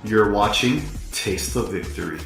You're watching Taste of Victory.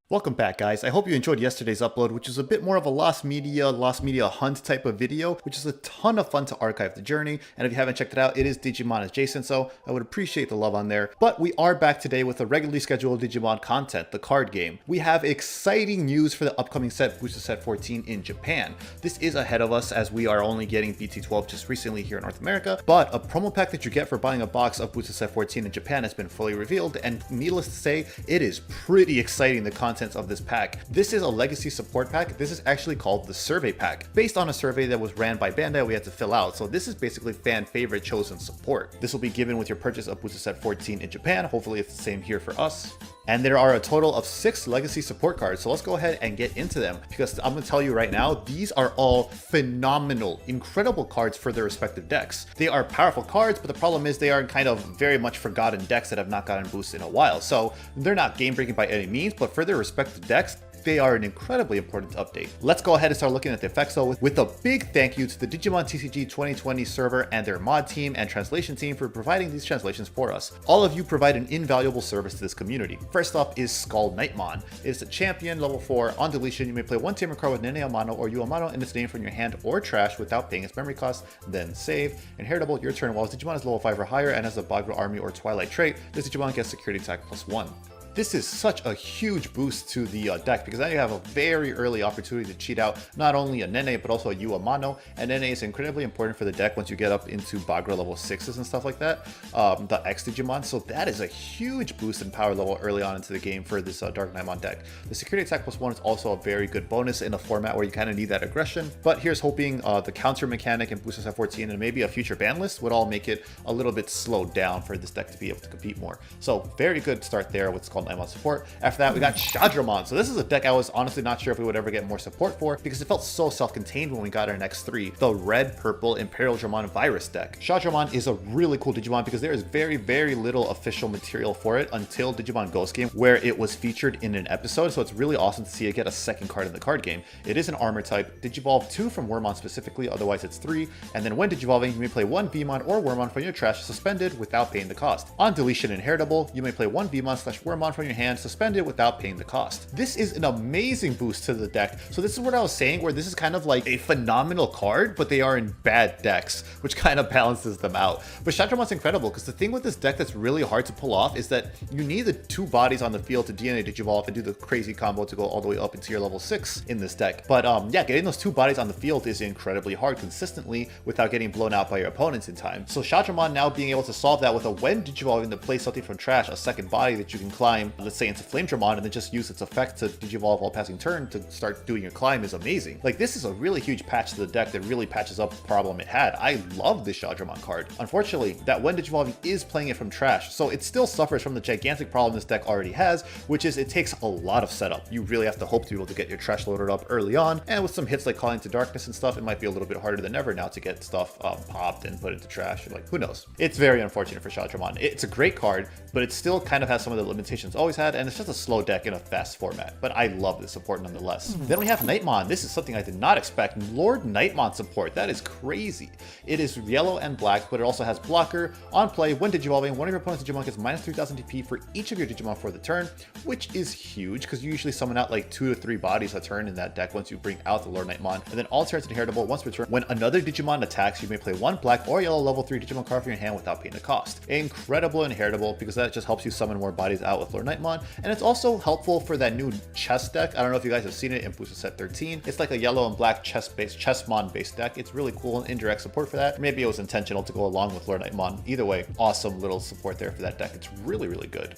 Welcome back, guys. I hope you enjoyed yesterday's upload, which is a bit more of a lost media hunt type of video, which is a ton of fun to archive the journey. And if you haven't checked it out, it is Digimon adjacent, so I would appreciate the love on there. But we are back today with the regularly scheduled Digimon content, the card game. We have exciting news for the upcoming set, Booster Set 14 in Japan. This is ahead of us as we are only getting BT12 just recently here in North America, but a promo pack that you get for buying a box of Booster Set 14 in Japan has been fully revealed, and needless to say, it is pretty exciting, the content of this pack. This is a legacy support pack. This is actually called the survey pack, based on a survey that was ran by Bandai we had to fill out. So this is basically fan favorite chosen support. This will be given with your purchase of Booster Set 14 in Japan. Hopefully it's the same here for us. And there are a total of 6 legacy support cards. So let's go ahead and get into them, because I'm going to tell you right now, these are all phenomenal, incredible cards for their respective decks. They are powerful cards, but the problem is they are kind of very much forgotten decks that have not gotten boosts in a while. So they're not game breaking by any means, but for their respective decks, they are an incredibly important update. Let's go ahead and start looking at the effects though, with a big thank you to the Digimon TCG 2020 server and their mod team and translation team for providing these translations for us. All of you provide an invaluable service to this community. First up is Skull Nightmon. It is a champion, level 4. On deletion, you may play one tamer card with Nene Amano or Uamano in its name from your hand or trash without paying its memory cost, then save. Inheritable, your turn. While this Digimon is level 5 or higher and has a Bagro Army or Twilight trait, this Digimon gets security attack +1. This is such a huge boost to the deck, because now you have a very early opportunity to cheat out not only a Nene but also a Uamano, and Nene is incredibly important for the deck once you get up into Bagro level 6s and stuff like that, the X Digimon. So that is a huge boost in power level early on into the game for this Dark Nightmon deck. The security attack +1 is also a very good bonus in a format where you kind of need that aggression, but here's hoping the counter mechanic and Booster Set 14 and maybe a future ban list would all make it a little bit slowed down for this deck to be able to compete more. So very good start there with Skull Nightmon support. After that, we got Shajaman. So this is a deck I was honestly not sure if we would ever get more support for, because it felt so self-contained when we got our next 3, the red, purple, Imperial Dramon Virus deck. Shajaman is a really cool Digimon because there is very, very little official material for it until Digimon Ghost Game, where it was featured in an episode. So it's really awesome to see it get a second card in the card game. It is an armor type, Digivolve 2 from Wormmon specifically, otherwise it's 3. And then when Digivolving, you may play one Vmon or Wormmon from your trash suspended without paying the cost. On deletion inheritable, you may play one Vmon/Wormmon from your hand suspended without paying the cost. This is an amazing boost to the deck. So this is what I was saying, where this is kind of like a phenomenal card, but they are in bad decks, which kind of balances them out. But Shajaman's incredible, because the thing with this deck that's really hard to pull off is that you need the 2 bodies on the field to DNA Digivolve and do the crazy combo to go all the way up into your level 6 in this deck. But yeah, getting those 2 bodies on the field is incredibly hard consistently without getting blown out by your opponents in time. So Shajaman now being able to solve that with a when Digivolving to play something from trash, a second body that you can climb, let's say into Flame Dramon, and then just use its effect to Digivolve while passing turn to start doing your climb is amazing. Like, this is a really huge patch to the deck that really patches up the problem it had. I love this Shajaman card. Unfortunately, that when Digivolving is playing it from trash, so it still suffers from the gigantic problem this deck already has, which is it takes a lot of setup. You really have to hope to be able to get your trash loaded up early on, and with some hits like Calling to Darkness and stuff, it might be a little bit harder than ever now to get stuff popped and put into trash. Like, who knows? It's very unfortunate for Shajaman. It's a great card, but it still kind of has some of the limitations always had, and it's just a slow deck in a fast format, but I love the support nonetheless. Then we have Nightmon. This is something I did not expect. Lord Nightmon support. That is crazy. It is yellow and black, but it also has blocker. On play, when Digivolving, one of your opponent's Digimon gets -3000 DP for each of your Digimon for the turn, which is huge because you usually summon out like 2 to 3 bodies a turn in that deck once you bring out the Lord Nightmon. And then all turns inheritable once per turn. When another Digimon attacks, you may play one black or yellow level 3 Digimon card from your hand without paying the cost. Incredible inheritable, because that just helps you summon more bodies out with Lord Nightmon, and it's also helpful for that new chess deck. I don't know if you guys have seen it in Booster Set 13. It's like a yellow and black chessmon based deck. It's really cool and indirect support for that. Maybe it was intentional to go along with Lord Nightmon. Either way, awesome little support there for that deck. It's really, really good.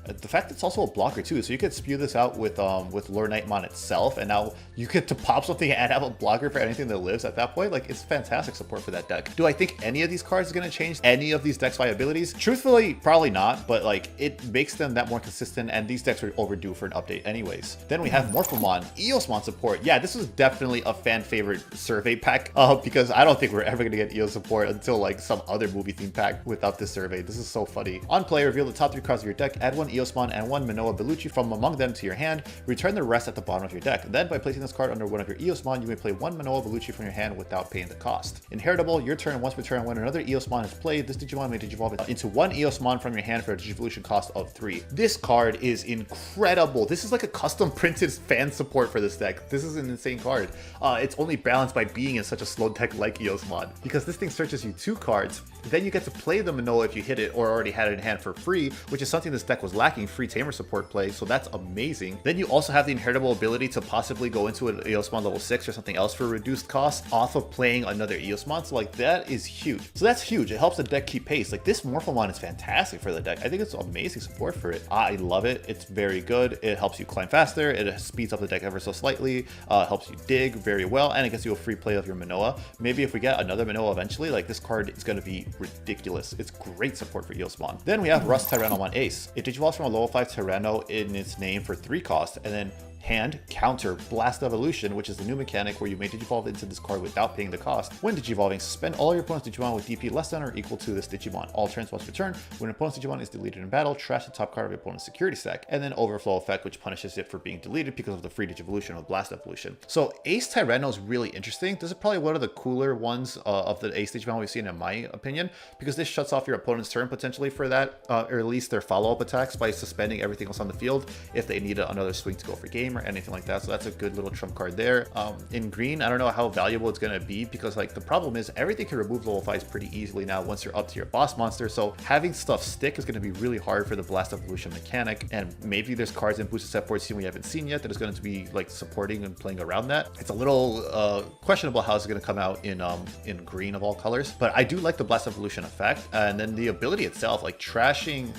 The fact it's also a blocker too, so you could spew this out with Lord Nightmon itself, and now you get to pop something and have a blocker for anything that lives at that point. Like, it's fantastic support for that deck. Do I think any of these cards is going to change any of these decks' viabilities? Truthfully, probably not, but like, it makes them that more consistent, and these decks are overdue for an update anyways. Then we have Morphomon, EOS Mod support. Yeah, this was definitely a fan favorite survey pack, because I don't think we're ever going to get EOS support until like some other movie theme pack without this survey. This is so funny. On play, reveal the top 3 cards of your deck, add one Eosmon and 1 Manoa Bellucci from among them to your hand. Return the rest at the bottom of your deck. Then, by placing this card under one of your Eosmon, you may play 1 Manoa Bellucci from your hand without paying the cost. Inheritable, your turn. Once per turn, when another Eosmon is played, this Digimon may Digivolve into 1 Eosmon from your hand for a Digivolution cost of 3. This card is incredible. This is like a custom printed fan support for this deck. This is an insane card. It's only balanced by being in such a slow deck like EOS Mod, because this thing searches you 2 cards. Then you get to play the Manoa if you hit it or already had it in hand for free, which is something this deck was lacking, free Tamer support play, so that's amazing. Then you also have the inheritable ability to possibly go into an Eosmon level 6 or something else for reduced cost off of playing another Eosmon, so like that is huge. So that's huge. It helps the deck keep pace. Like this Morphomon is fantastic for the deck. I think it's amazing support for it. I love it. It's very good. It helps you climb faster. It speeds up the deck ever so slightly. Helps you dig very well, and it gets you a free play of your Manoa. Maybe if we get another Manoa eventually, like this card is going to be ridiculous. It's great support for Eosmon. Then we have Rust Tyrannomon Ace. It digivolves from a level 5 Tyranno in its name for 3 cost, and then hand, counter, Blast Evolution, which is the new mechanic where you may digivolve into this card without paying the cost. When digivolving, suspend all your opponent's Digimon with DP less than or equal to this Digimon. All turns once per turn. When an opponent's Digimon is deleted in battle, trash the top card of your opponent's security stack. And then Overflow Effect, which punishes it for being deleted because of the free Digivolution of Blast Evolution. So Ace Tyranno is really interesting. This is probably one of the cooler ones of the Ace Digimon we've seen in my opinion, because this shuts off your opponent's turn potentially for that, or at least their follow-up attacks by suspending everything else on the field if they need another swing to go for game or anything like that. So that's a good little trump card there. In green, I don't know how valuable it's going to be, because like the problem is everything can remove level 5s pretty easily now once you're up to your boss monster. So having stuff stick is going to be really hard for the Blast Evolution mechanic, and maybe there's cards in Booster Set 14 we haven't seen yet that is going to be like supporting and playing around that. It's a little questionable how it's going to come out in green of all colors, but I do like the Blast Evolution effect, and then the ability itself, like trashing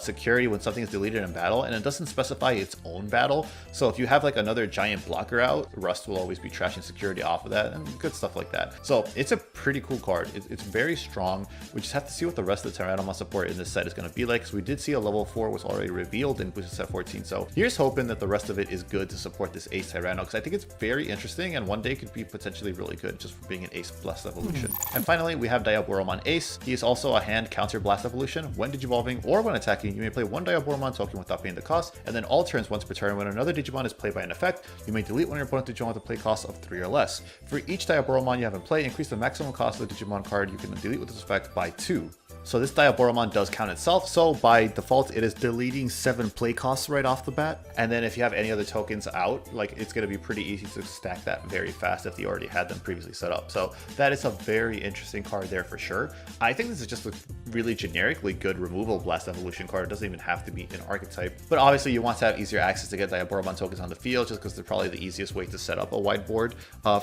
security when something is deleted in battle, and it doesn't specify its own battle. So if you have like another giant blocker out, Rust will always be trashing security off of that, and good stuff like that. So it's a pretty cool card. It's very strong. We just have to see what the rest of the Tyrannomon support in this set is going to be like, because we did see a level 4 was already revealed in Booster Set 14. So here's hoping that the rest of it is good to support this Ace Tyranno, because I think it's very interesting and one day could be potentially really good just for being an Ace Blast Evolution. And finally, we have Diaphoromon Ace. He is also a hand counter Blast Evolution. When digivolving or when attacking, you may play 1 Diaphoromon token without paying the cost, and then all turns once per turn, when another Digimon is played by an effect, you may delete one of your opponent's Digimon with a play cost of 3 or less. For each Diaphoromon you have in play, increase the maximum cost of the Digimon card you can delete with this effect by 2. So this Diaphoromon does count itself, so by default it is deleting 7 play costs right off the bat. And then if you have any other tokens out, like it's going to be pretty easy to stack that very fast if you already had them previously set up. So that is a very interesting card there for sure. I think this is just a really generically good removal Blast Evolution card. It doesn't even have to be an archetype, but obviously you want to have easier access to get Diaphoromon tokens on the field, just because they're probably the easiest way to set up a wide board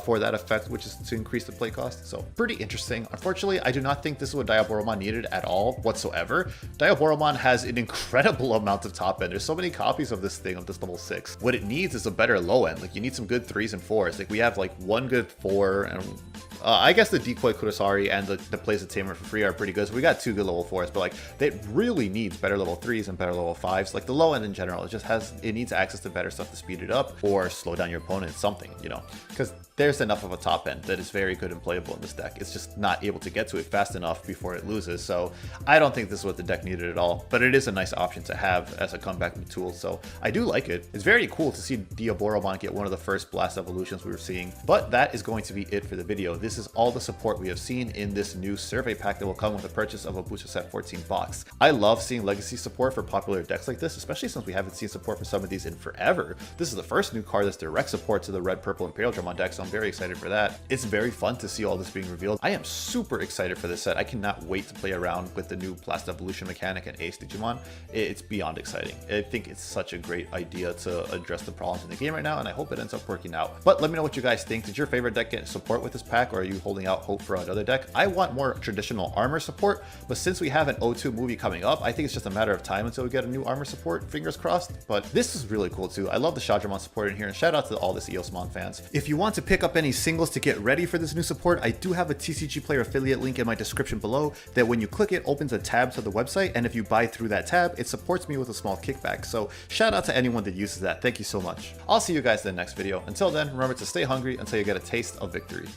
for that effect, which is to increase the play cost. So pretty interesting. Unfortunately, I do not think this is what Diaphoromon needed at all whatsoever. Diaphoromon has an incredible amount of top end. There's so many copies of this thing, of this level 6. What it needs is a better low end. Like you need some good 3s and 4s. Like we have like 1 good 4, and I guess the Decoy Kurosari and the Plays of Tamer for free are pretty good. So we got 2 good level 4s, but like it really needs better level 3s and better level 5s. Like the low end in general, it needs access to better stuff to speed it up or slow down your opponent, something, you know, because there's enough of a top end that is very good and playable in this deck. It's just not able to get to it fast enough before it loses. So I don't think this is what the deck needed at all, but it is a nice option to have as a comeback tool. So I do like it. It's very cool to see Diaphoromon get one of the first Blast Evolutions we were seeing, but that is going to be it for the video. This is all the support we have seen in this new survey pack that will come with the purchase of a Booster Set 14 box. I love seeing legacy support for popular decks like this, especially since we haven't seen support for some of these in forever. This is the first new card that's direct support to the Red, Purple, Imperial Dramon deck, so I'm very excited for that. It's very fun to see all this being revealed. I am super excited for this set. I cannot wait to play around with the new Blast Evolution mechanic and Ace Digimon. It's beyond exciting. I think it's such a great idea to address the problems in the game right now, and I hope it ends up working out. But let me know what you guys think. Did your favorite deck get support with this pack, or are you holding out hope for another deck? I want more traditional armor support, but since we have an O2 movie coming up, I think it's just a matter of time until we get a new armor support, fingers crossed. But this is really cool too. I love the Shajaman support in here, and shout out to all this EOS Mod fans. If you want to pick up any singles to get ready for this new support, I do have a TCG player affiliate link in my description below that when you click it opens a tab to the website, and if you buy through that tab, it supports me with a small kickback. So shout out to anyone that uses that. Thank you so much. I'll see you guys in the next video. Until then, remember to stay hungry until you get a taste of victory.